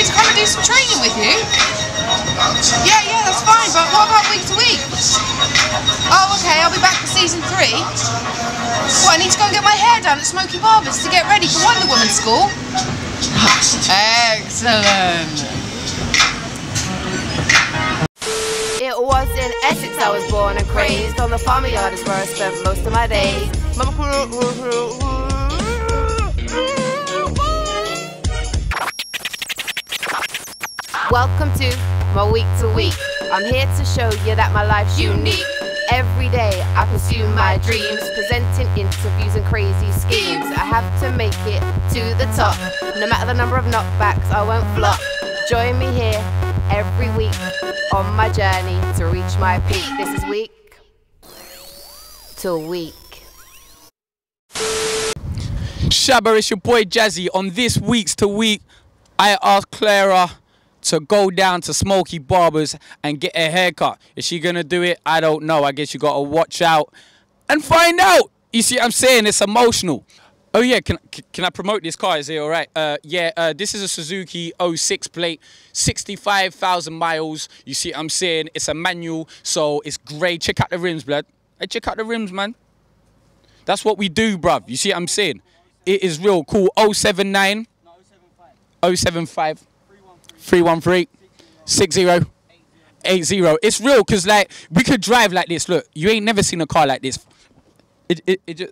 me to come and do some training with you? Yeah, that's fine, but what about week to week? Oh, okay, I'll be back for season 3. What, I need to go and get my hair done at Smokey Barber's to get ready for Wonder Woman school? Excellent. It was in Essex I was born and crazed. On the farmyard is where I spent most of my days. Welcome to my week to week. I'm here to show you that my life's unique. Every day I pursue my dreams, presenting interviews and crazy schemes. I have to make it to the top. No matter the number of knockbacks, I won't flop. Join me here every week on my journey to reach my peak. This is week to week. Shabba, it's your boy Jazzie. On this week's to week, I asked Claira to go down to Smokey Barber's and get a haircut. Is she gonna do it? I don't know. I guess you gotta watch out and find out. You see what I'm saying? It's emotional. Oh yeah, can I promote this car? Is it alright? This is a Suzuki 06 plate, 65,000 miles. You see what I'm saying? It's a manual, so it's great. Check out the rims, blood. Hey, check out the rims, man. That's what we do, bruv. You see what I'm saying? It is real cool. 079 075 313 6080. It's real because like we could drive like this. Look, you ain't never seen a car like this. It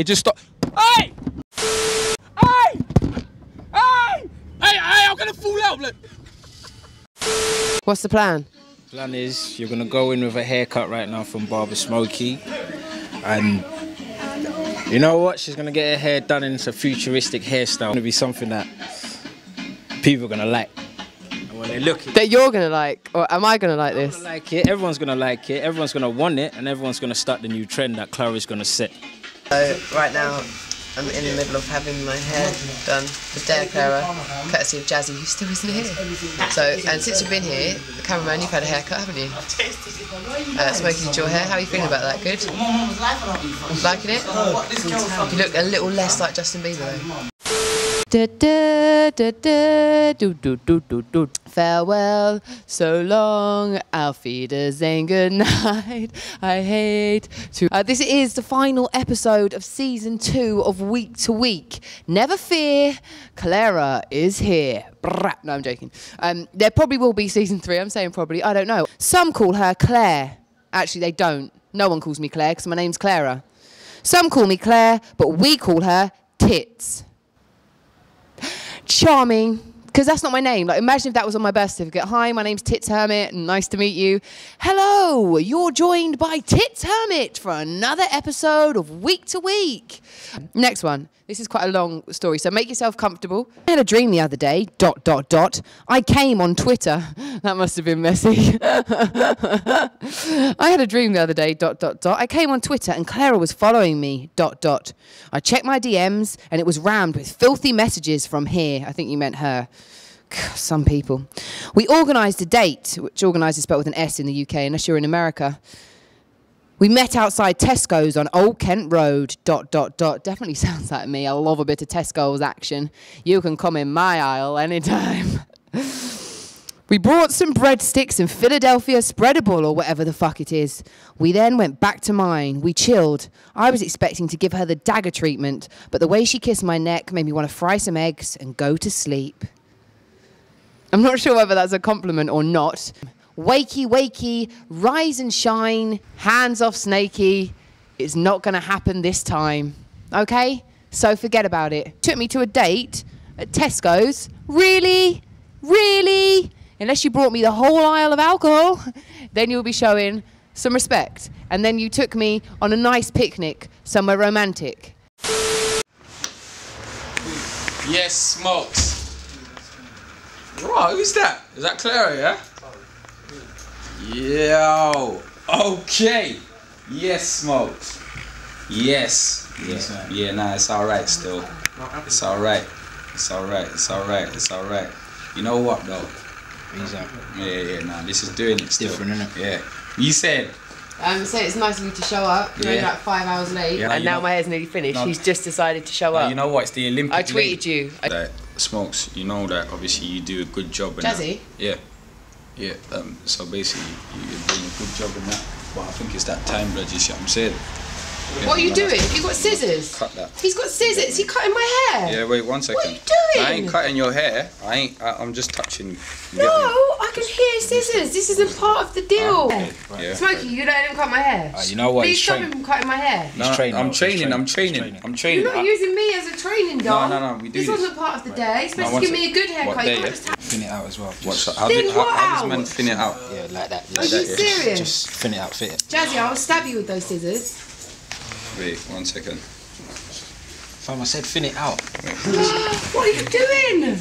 just stop. Hey! Hey! Hey! Hey! I'm gonna fall out. Look. What's the plan? Plan is you're gonna go in with a haircut right now from Barber Smokey, and you know what? She's gonna get her hair done in a futuristic hairstyle. It's gonna be something that people are gonna like. When they look at that you're gonna like, or am I gonna like this? I'm gonna like it. Everyone's gonna like it. Everyone's gonna want it, and everyone's gonna start the new trend that Claira's gonna set. So right now, I'm in the middle of having my hair done with Claira, courtesy of Jazzie, who still isn't here. So, and since you've been here, the cameraman, you've had a haircut, haven't you? Smokey did your hair. How are you feeling about that? Good? Liking it? You look a little less like Justin Bieber though. Farewell, so long, auf Wiedersehen, good night, I hate to... this is the final episode of season 2 of Week to Week. Never fear, Claira is here. No, I'm joking. There probably will be season 3, I'm saying probably, I don't know. Some call her Claire. Actually, they don't. No one calls me Claire because my name's Claira. Some call me Claire, but we call her Tits. Charming, because that's not my name. Like, imagine if that was on my birth certificate. Hi, my name's Tits Hermit, and nice to meet you. Hello, you're joined by Tits Hermit for another episode of Week to Week. Next one. This is quite a long story, so make yourself comfortable. I had a dream the other day, ... I came on Twitter. That must have been messy. I had a dream the other day, ... I came on Twitter and Claira was following me, ... I checked my DMs and it was rammed with filthy messages from here. I think you meant her. Some people. We organised a date, which organised is spelled with an S in the UK, unless you're in America. We met outside Tesco's on Old Kent Road, ... Definitely sounds like me. I love a bit of Tesco's action. You can come in my aisle anytime. We brought some breadsticks and Philadelphia spreadable or whatever the fuck it is. We then went back to mine. We chilled. I was expecting to give her the dagger treatment, but the way she kissed my neck made me want to fry some eggs and go to sleep. I'm not sure whether that's a compliment or not. Wakey, wakey, rise and shine, hands off Snakey. It's not going to happen this time. Okay? So forget about it. Took me to a date at Tesco's. Really? Really? Unless you brought me the whole aisle of alcohol, then you'll be showing some respect. And then you took me on a nice picnic somewhere romantic. Yes, Smokes. Right, who's that? Is that Claira, yeah? Yo, okay. Yes, Smokes. Yes. Yeah, nah, it's alright still. It's alright. It's alright. It's alright. It's alright. You know what though? Yeah, nah, this is doing it still. Different, isn't it? Yeah. You said. So it's nice of you to show up. You're only like 5 hours late, and now my hair's nearly finished. He's just decided to show up. You know what? It's the Olympic. I tweeted you. Smokes, you know that obviously you do a good job in Jazzie? that. Yeah. So basically, you're doing a good job in that. But I think it's that time, blood. You see what I'm saying? What are you doing? You got scissors? Cut that. He's got scissors. He cutting my hair. Yeah, wait 1 second. What are you doing? I ain't cutting your hair. I'm just touching. You No, get me? I can hear scissors. This isn't part of the deal. Yeah. Smokey, you let him cut my hair. You know what? Please He's stop trained. him from cutting my hair. No, He's training, I'm he's training. You're not using me as a training dog. No, we do This this. wasn't part of the day. You're supposed No, to give one me a good haircut. What You day, can't yeah? just have... Thin it out as well. How Thin does what man out? thin it out? Yeah, like that. Are you serious? Just thin it out, fit it. Jazzie, I'll stab you with those scissors. Wait 1 second. Fam, I said thin it out. What are you doing?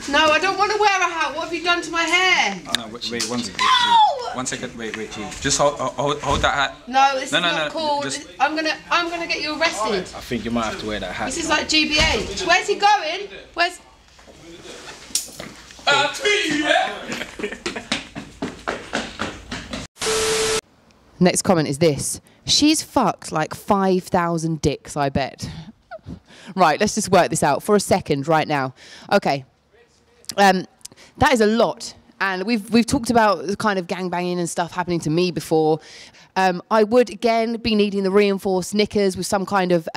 No, I don't want to wear a hat. What have you done to my hair? No, wait 1 second. No! 1 second. Wait. Just hold that hat. No, this No, is no, not no, cool. just- I'm gonna get you arrested. I think you might have to wear that hat. This is like GBH. Where's he going? Where's... Next comment is this. She's fucked like 5,000 dicks, I bet. Right, let's just work this out for a second right now. Okay. That is a lot. And we've talked about the kind of gangbanging and stuff happening to me before. I would, again, be needing the reinforced knickers with some kind of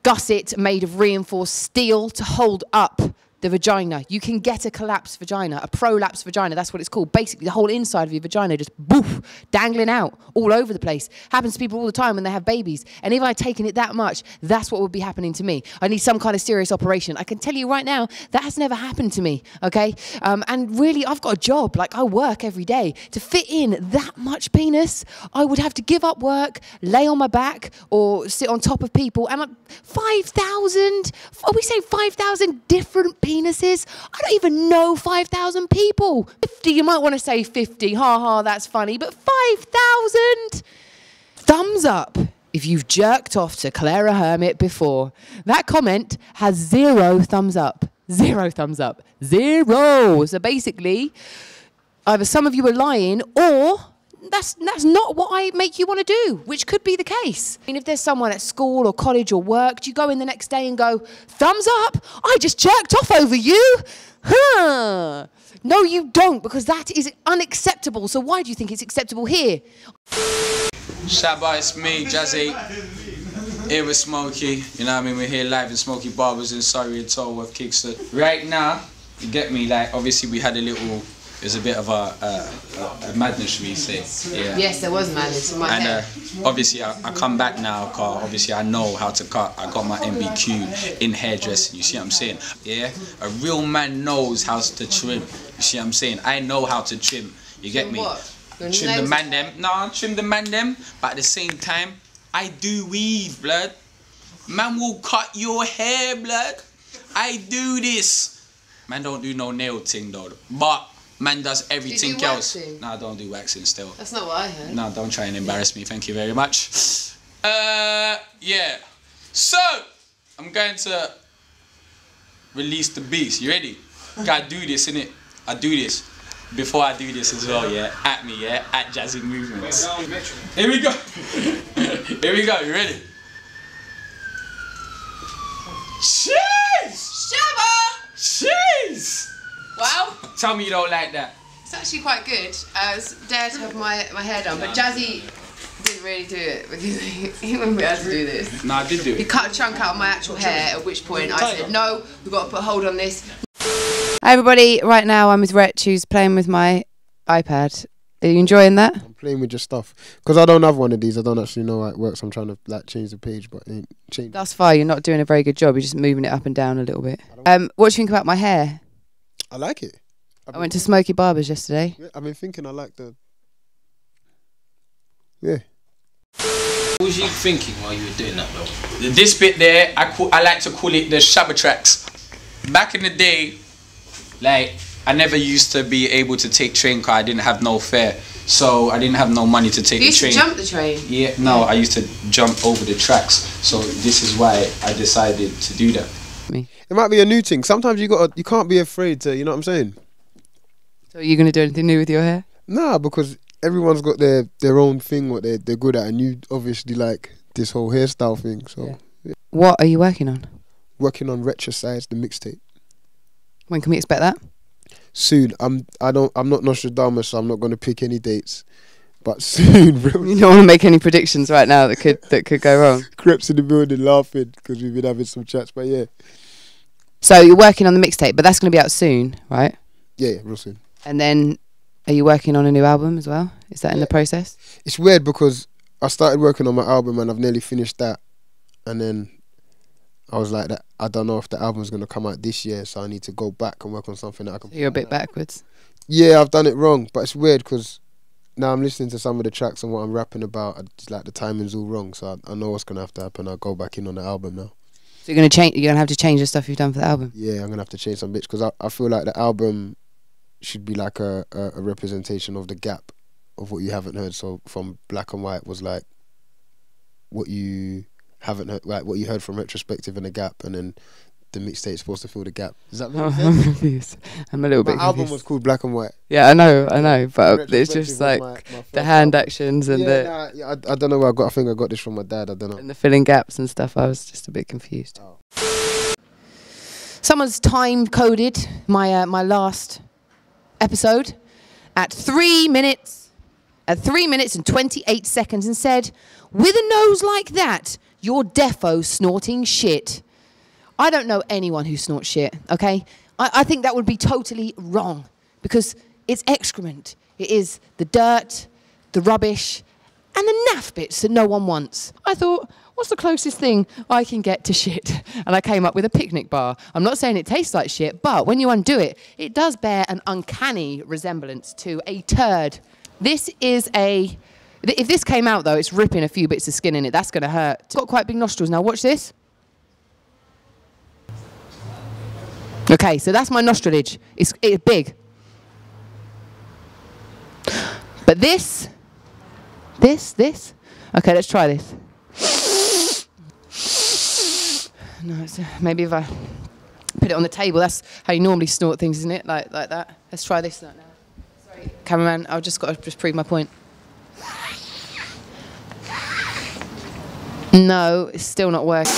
gusset made of reinforced steel to hold up the vagina. You can get a collapsed vagina, a prolapsed vagina, that's what it's called. Basically, the whole inside of your vagina just boof, dangling out all over the place. Happens to people all the time when they have babies. And if I'd taken it that much, that's what would be happening to me. I need some kind of serious operation. I can tell you right now, that has never happened to me, okay? And really, I've got a job. Like, I work every day. To fit in that much penis, I would have to give up work, lay on my back, or sit on top of people. And 5,000? Are we saying 5,000 different penises? I don't even know 5,000 people. 50, you might want to say 50. Ha ha, that's funny. But 5,000? Thumbs up if you've jerked off to Claira Hermit before. That comment has 0 thumbs up. 0 thumbs up. 0. So basically, either some of you are lying or that's not what I make you want to do, which could be the case. I mean, if there's someone at school or college or work, do you go in the next day and go, thumbs up, I just jerked off over you? Huh. No, you don't, because that is unacceptable. So why do you think it's acceptable here? Shabba, it's me, Jazzie. Here with Smokey. You know what I mean? We're here live in Smokey Barbers in Surrey and Tolworth, Kingston. Right now, you get me, like, obviously we had a little... There's a bit of a madness, should we say? Yeah. Yes, there was madness in my And obviously, I come back now, cause obviously I know how to cut. I got my MBQ in hairdressing. You see what I'm saying? Yeah. A real man knows how to trim. You see what I'm saying? I know how to trim. You get me? What? Trim the man them. No, trim the man them. But at the same time, I do weave, blood. Man will cut your hair, blood. I do this. Man don't do no nail thing though. But man does everything else. Waxing? No, I don't do waxing still. That's not what I heard. No, don't try and embarrass me. Thank you very much. Yeah. So, I'm going to release the beast. You ready? Gotta do this, innit? I do this. Before I do this as well, yeah? At me, yeah? At Jazzie Movements. Here we go. Here we go. You ready? Cheese! Shabba! Cheese! Wow. Tell me you don't like that. It's actually quite good. I was dared to have my hair done, but Jazzie didn't really do it because he wouldn't be able to do this. No, I did do He it. cut a chunk out of my actual hair, at which point I said, no, we've got to put a hold on this. Hi everybody, right now I'm with Wretch, who's playing with my iPad. Are you enjoying that? I'm playing with your stuff because I don't have one of these. I don't actually know how it works. I'm trying to like change the page, but it ain't changed. Thus far, you're not doing a very good job. You're just moving it up and down a little bit. What do you think about my hair? I like it. I went to Smokey Barber's yesterday. Yeah, I've been thinking I like the. Yeah. What was you thinking while you were doing that though? This bit there, I like to call it the shabba tracks. Back in the day, like, I never used to be able to take train because I didn't have no fare. So I didn't have no money to take You the train. used to jump the train? Yeah, no, I used to jump over the tracks. So this is why I decided to do that. It might be a new thing. Sometimes you can't be afraid to, you know what I'm saying? So are you going to do anything new with your hair? Nah, because everyone's got their own thing, what they're good at, and you obviously like this whole hairstyle thing. So Yeah. What are you working on? working on Wretch the mixtape. When can we expect that? Soon. I'm not Nostradamus, so I'm not going to pick any dates. But soon, bro. You don't want to make any predictions right now that could go wrong. Creps in the building laughing because we've been having some chats, but yeah. So you're working on the mixtape, but that's going to be out soon, right? Yeah, real soon. And then, are you working on a new album as well? Is that in the process? It's weird because I started working on my album and I've nearly finished that, and then I was like, that I don't know if the album's going to come out this year, so I need to go back and work on something that I can. So you're a bit backwards. Yeah, I've done it wrong, but it's weird because now I'm listening to some of the tracks and what I'm rapping about. It's like the timing's all wrong, so I know what's going to have to happen. I'll go back in on the album now. So you're going to change. You're going to have to change the stuff you've done for the album. Yeah, I'm going to have to change some bits because I feel like the album should be like a representation of the gap of what you haven't heard. So from Black and White was like what you haven't heard, like what you heard from Retrospective and the gap, and then the mixtape's supposed to fill the gap. Does that make sense? I'm confused. I'm a little bit confused. My album was called Black and White. Yeah, I know, but it's just like my the hand album. actions and I don't know where I got. I think I got this from my dad. I don't know. and the filling gaps and stuff. I was just a bit confused. Oh. Someone's time coded my my last episode at 3 minutes. At 3 minutes and 28 seconds, and said, "With a nose like that, you're defo snorting shit." I don't know anyone who snorts shit, okay? I think that would be totally wrong because it's excrement. It is the dirt, the rubbish, and the naff bits that no one wants. I thought, what's the closest thing I can get to shit? And I came up with a picnic bar. I'm not saying it tastes like shit, but when you undo it, it does bear an uncanny resemblance to a turd. This is a... If this came out, though, it's ripping a few bits of skin in it. That's going to hurt. It's got quite big nostrils. Now, watch this. Okay, so that's my nostrilage. It's big. But this. Okay, let's try this. No, maybe if I put it on the table, that's how you normally snort things, isn't it? Like that. Let's try this now. Sorry, cameraman, I've just got to prove my point. No, it's still not working.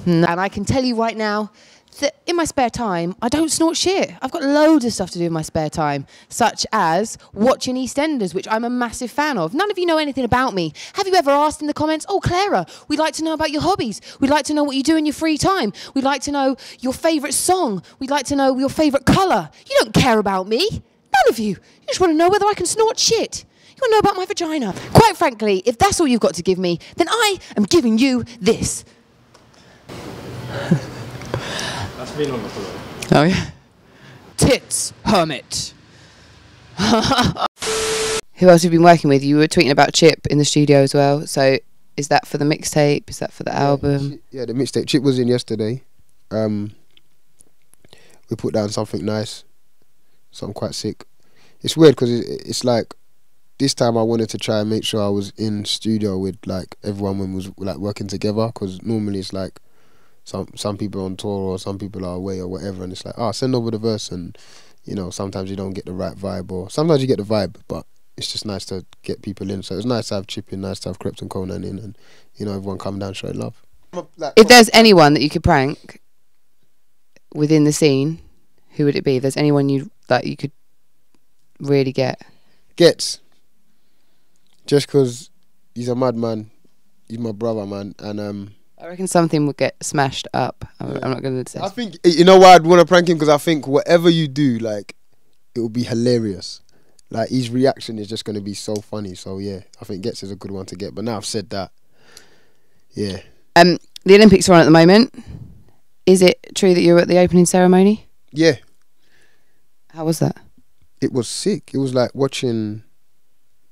No. And I can tell you right now that in my spare time, I don't snort shit. I've got loads of stuff to do in my spare time, such as watching EastEnders, which I'm a massive fan of. None of you know anything about me. Have you ever asked in the comments, "Oh, Claira, we'd like to know about your hobbies. We'd like to know what you do in your free time. We'd like to know your favourite song. We'd like to know your favourite colour." You don't care about me. None of you. You just want to know whether I can snort shit. You want to know about my vagina. Quite frankly, if that's all you've got to give me, then I am giving you this. That's been on the floor. Oh, yeah. Tits Hermit. Who else have you been working with? You were tweeting about Chip in the studio as well. So is that for the mixtape? Is that for the album? Yeah, the mixtape. Chip was in yesterday. We put down something nice. Something quite sick. It's weird because it's like this time I wanted to try and make sure I was in studio with like everyone when we was like working together, because normally it's like some people are on tour or some people are away or whatever, and it's like, send over the verse, and you know, sometimes you don't get the right vibe, or sometimes you get the vibe, but it's just nice to get people in. So it was nice to have Chip in, nice to have Krept and Conan in, and you know, everyone come down showing love. If there's anyone that you could prank within the scene, who would it be? If there's anyone you could really Gets. Just because he's a madman, he's my brother, man, and I reckon something would get smashed up. I'm not going to say. I think, you know why I'd want to prank him, because I think whatever you do, like, it will be hilarious. Like, his reaction is just going to be so funny. So yeah, I think Gets is a good one to get. But now I've said that, yeah. The Olympics are on at the moment. Is it true that you were at the opening ceremony? Yeah. How was that? It was sick. It was like watching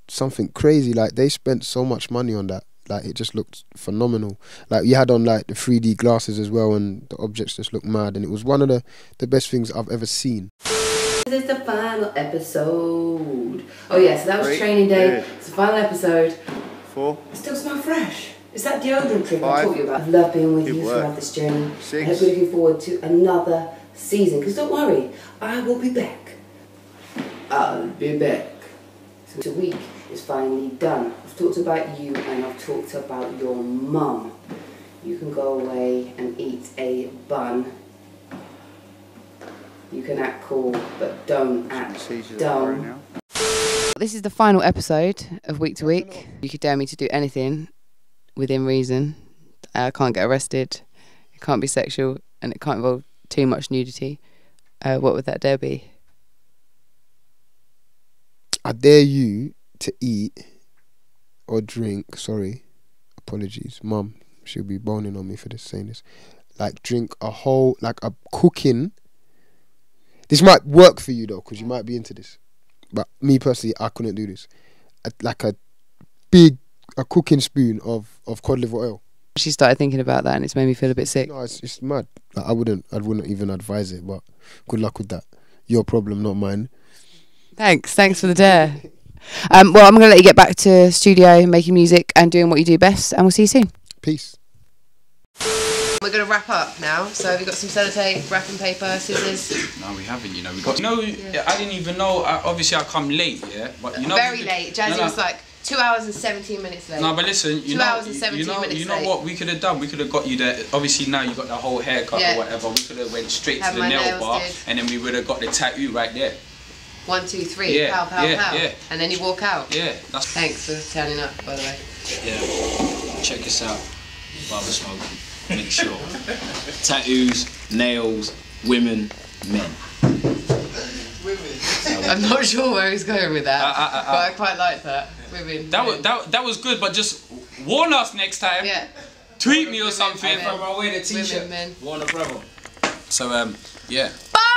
something crazy. Like, they spent so much money on that. Like, it just looked phenomenal. Like, you had on like the 3D glasses as well, and the objects just looked mad, and it was one of the best things I've ever seen. This is the final episode. Oh yeah, so that was training day. It's the final episode. 4. It still smells fresh. It's that deodorant trick 5. I taught you about. I've loved being with Good you work. throughout this journey. 6. And I'm looking forward to another season. Because don't worry, I will be back. I'll be back. So the week is finally done. I've talked about you and I've talked about your mum. You can go away and eat a bun. You can act cool, but don't act dumb. This is the final episode of Week to Week. You could dare me to do anything within reason. I can't get arrested, it can't be sexual, and it can't involve too much nudity. What would that dare be? I dare you to eat or drink, sorry, apologies, Mum, she'll be boning on me for this, saying this. Like, drink a whole, like a cooking. This might work for you though, because you might be into this. But me personally, I couldn't do this. Like a cooking spoon of cod liver oil. She started thinking about that and it's made me feel a bit sick. No, it's mad. Like, I wouldn't even advise it, but good luck with that. Your problem, not mine. Thanks for the dare. Well, I'm going to let you get back to studio, making music and doing what you do best, and we'll see you soon. Peace. We're going to wrap up now. So have you got some sellotape, wrapping paper, scissors? No, we haven't, you know. We got. You know, I didn't even know. Obviously, I come late, yeah. But you know, very late. Jazzie was like 2 hours and 17 minutes late. No, but listen, you 2 know, hours and 17 minutes you know late. what we could have done? We could have got you there. Obviously, now you got the whole haircut or whatever. We could have went straight to the nail bar, and then we would have got the tattoo right there. 1, 2, 3. Pow, pow, pow. Yeah. And then you walk out. Yeah. Thanks for turning up, by the way. Yeah. Check us out, Barber Smokey. Make sure. Tattoos, nails, women, men. I'm not sure where he's going with that, but I quite like that. Women. That was good, but just warn us next time. Yeah. Tweet me or something. If I wear the t-shirt, Women, men. warn a brother. So yeah. Bye.